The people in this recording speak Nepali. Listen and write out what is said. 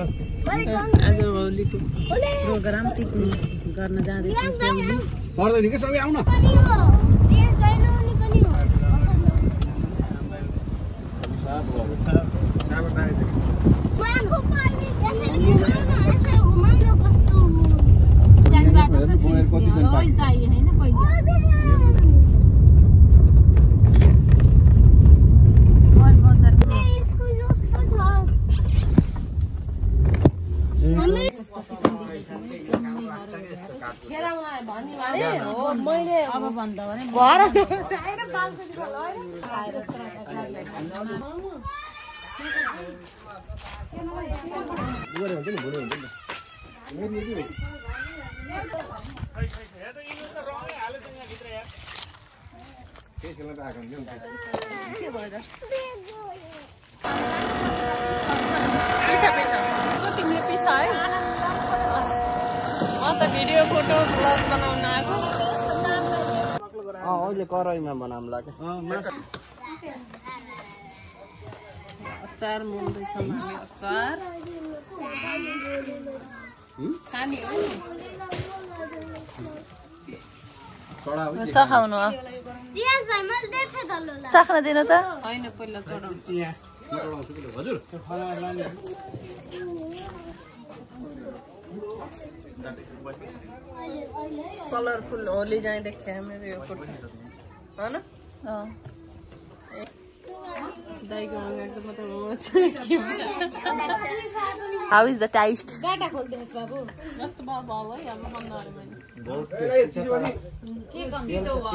आज होलीको प्रोग्राम पिकनिक गर्न जाँदैछौँ। पर्दैन के सबै आउन। तिमीले पिसा है भिडियो फोटो ब्लग बनाउन आएको। अहिले कराईमा बनाउँ लाग्यो। अचार मोल्दैछौँ हामी। अचार खाने हो चखाउनु चाख्न दिनु त होइन पहिला कलरफुल होली जाए देखे मेरो यो फोटो हैन दाइको अगाडि त मतलब हाउ इज द टेस्ट गाटा खोल्दैछ बाबु जस्तो बाबु है हाम्रो मन नरे मैले बहुत के कम दिदो हो